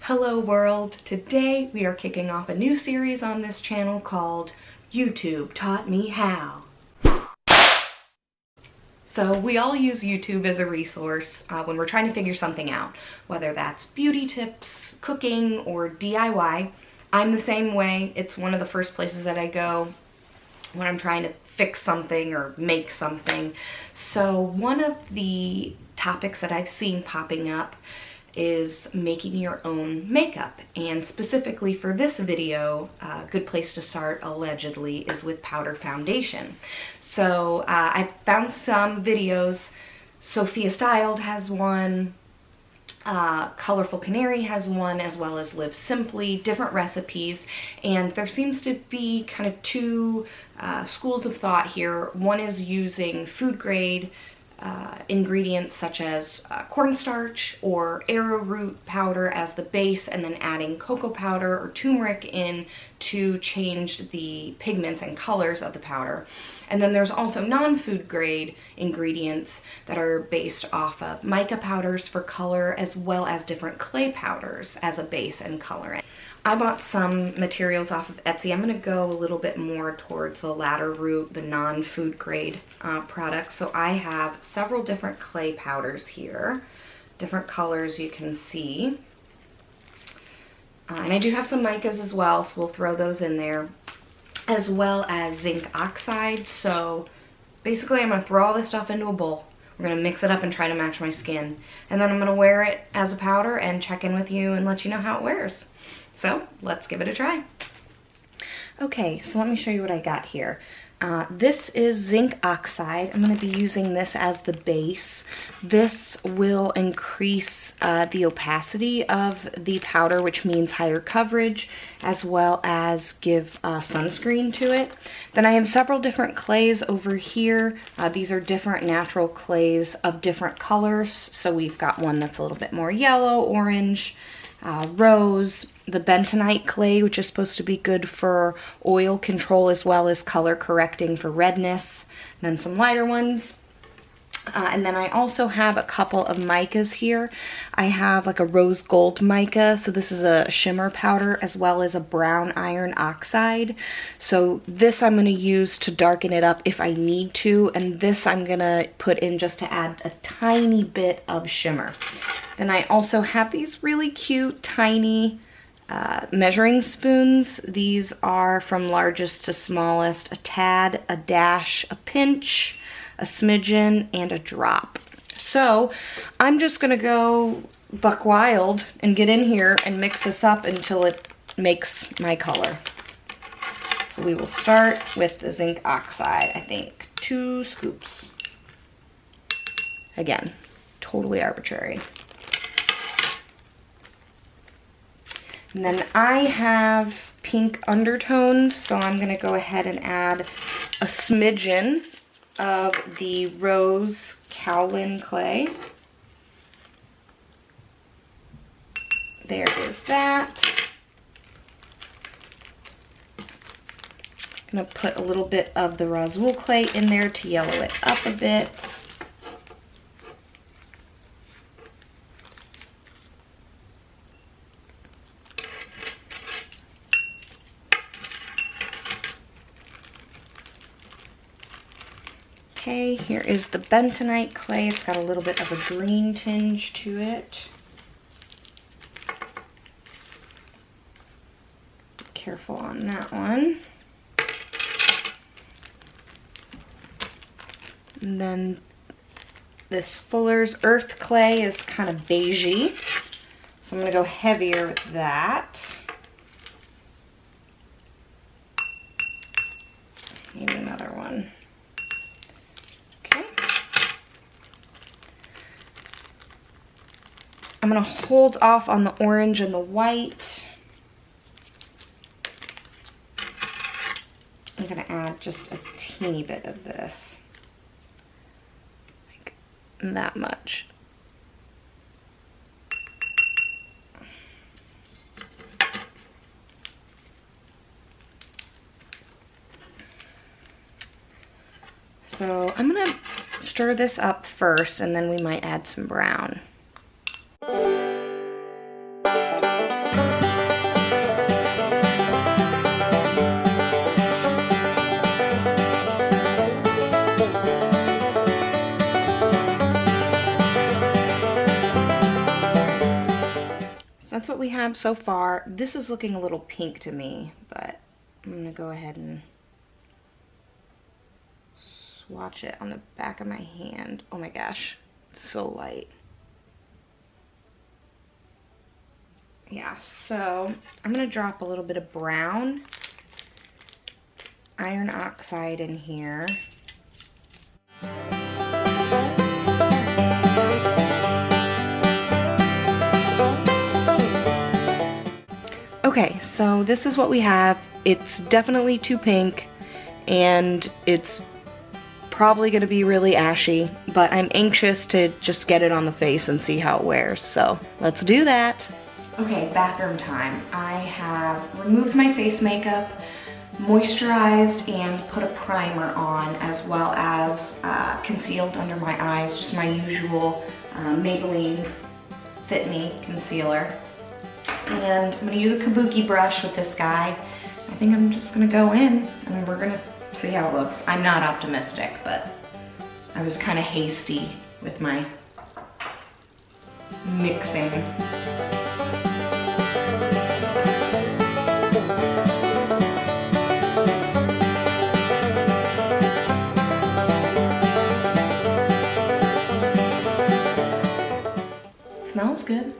Hello world! Today we are kicking off a new series on this channel called YouTube Taught Me How. So we all use YouTube as a resource when we're trying to figure something out, whether that's beauty tips, cooking, or DIY. I'm the same way. It's one of the first places that I go when I'm trying to fix something or make something. So one of the topics that I've seen popping up is making your own makeup, and specifically for this video, a good place to start allegedly is with powder foundation. So I found some videos. Sophia Styled has one, Colorful Canary has one, as well as Live Simply, different recipes, and there seems to be kind of two schools of thought here. One is using food grade ingredients such as cornstarch or arrowroot powder as the base, and then adding cocoa powder or turmeric in to change the pigments and colors of the powder. And then there's also non-food grade ingredients that are based off of mica powders for color, as well as different clay powders as a base and color. I bought some materials off of Etsy. I'm going to go a little bit more towards the latter route, the non-food grade products. So I have several different clay powders here, different colors you can see. And I do have some micas as well, so we'll throw those in there, as well as zinc oxide. So basically I'm going to throw all this stuff into a bowl. We're going to mix it up and try to match my skin. And then I'm going to wear it as a powder and check in with you and let you know how it wears. So let's give it a try. Okay, so let me show you what I got here. This is zinc oxide. I'm going to be using this as the base. This will increase the opacity of the powder, which means higher coverage, as well as give sunscreen to it. Then I have several different clays over here. These are different natural clays of different colors. So we've got one that's a little bit more yellow, orange, rose, the bentonite clay, which is supposed to be good for oil control as well as color correcting for redness, and then some lighter ones. And then I also have a couple of micas here. I have like a rose gold mica, so this is a shimmer powder, as well as a brown iron oxide. So this I'm going to use to darken it up if I need to, and this I'm going to put in just to add a tiny bit of shimmer. Then I also have these really cute tiny measuring spoons. These are from largest to smallest: a tad, a dash, a pinch, a smidgen, and a drop. So I'm just gonna go buck wild and get in here and mix this up until it makes my color. So we will start with the zinc oxide. I think 2 scoops. Again, totally arbitrary. And then I have pink undertones, so I'm going to go ahead and add a smidgen of the rose kaolin clay. There is that. I'm going to put a little bit of the roswool clay in there to yellow it up a bit. Okay, here is the bentonite clay. It's got a little bit of a green tinge to it. Be careful on that one. And then this Fuller's Earth clay is kind of beigey, so I'm going to go heavier with that. Maybe another one. I'm going to hold off on the orange and the white. I'm going to add just a teeny bit of this. Like that much. So I'm going to stir this up first, and then we might add some brown. what we have so far. This is looking a little pink to me, but I'm gonna go ahead and swatch it on the back of my hand. Oh my gosh, it's so light. Yeah, so I'm gonna drop a little bit of brown iron oxide in here. Okay, so this is what we have. It's definitely too pink, and it's probably going to be really ashy, but I'm anxious to just get it on the face and see how it wears, so let's do that. Okay, bathroom time. I have removed my face makeup, moisturized, and put a primer on, as well as concealed under my eyes, just my usual Maybelline Fit Me concealer. And I'm gonna use a kabuki brush with this guy. I think I'm just gonna go in and we're gonna see how it looks. I'm not optimistic, but I was kind of hasty with my mixing. It smells good.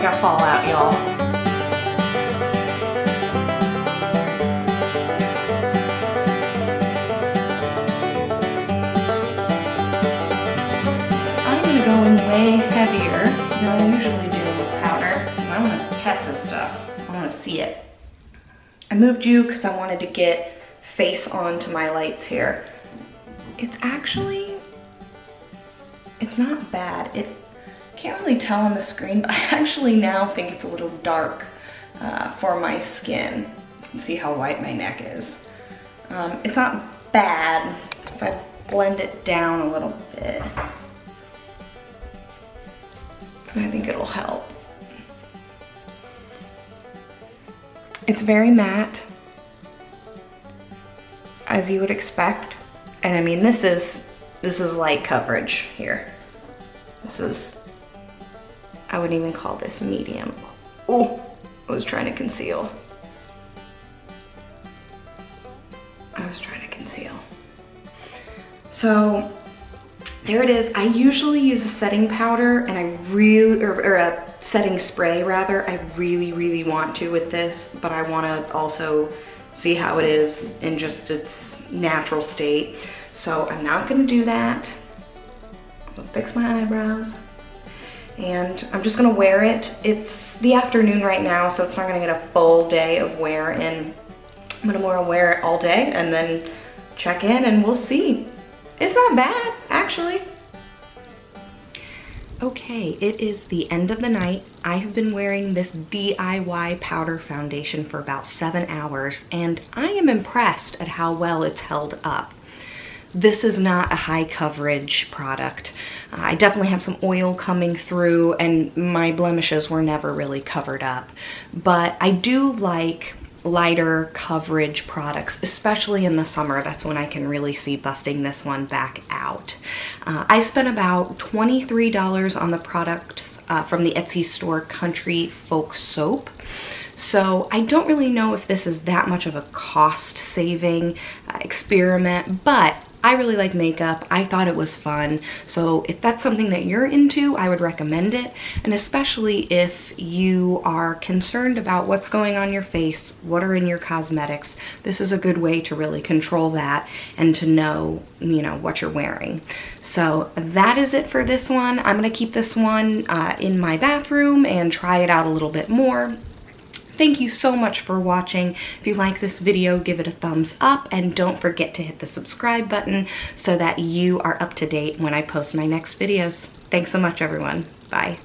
Got fallout, y'all. I'm gonna go in way heavier than I usually do with powder. I want to test this stuff. I want to see it. I moved you because I wanted to get face on to my lights here. It's not bad. Can't really tell on the screen, but I actually now think it's a little dark for my skin. You can see how white my neck is. It's not bad if I blend it down a little bit. I think it'll help. It's very matte, as you would expect. And I mean, this is light coverage here. I wouldn't even call this medium. Oh, I was trying to conceal. So there it is. I usually use a setting powder and or a setting spray rather. I really want to with this, but I want to also see how it is in just its natural state. So I'm not gonna do that. I'm gonna fix my eyebrows. And I'm just gonna wear it. It's the afternoon right now, so it's not gonna get a full day of wear, and I'm gonna wear it all day and then check in and we'll see. It's not bad, actually. Okay, it is the end of the night. I have been wearing this DIY powder foundation for about 7 hours, and I am impressed at how well it's held up. This is not a high coverage product. I definitely have some oil coming through and my blemishes were never really covered up. But I do like lighter coverage products, especially in the summer. That's when I can really see busting this one back out. I spent about $23 on the products from the Etsy store Country Folk Soap. So I don't really know if this is that much of a cost saving experiment, but I really like makeup. I thought it was fun. So if that's something that you're into, I would recommend it. And especially if you are concerned about what's going on your face, what are in your cosmetics, this is a good way to really control that and to know, you know, what you're wearing. So that is it for this one. I'm gonna keep this one in my bathroom and try it out a little bit more. Thank you so much for watching. If you like this video, give it a thumbs up and don't forget to hit the subscribe button so that you are up to date when I post my next videos. Thanks so much, everyone. Bye.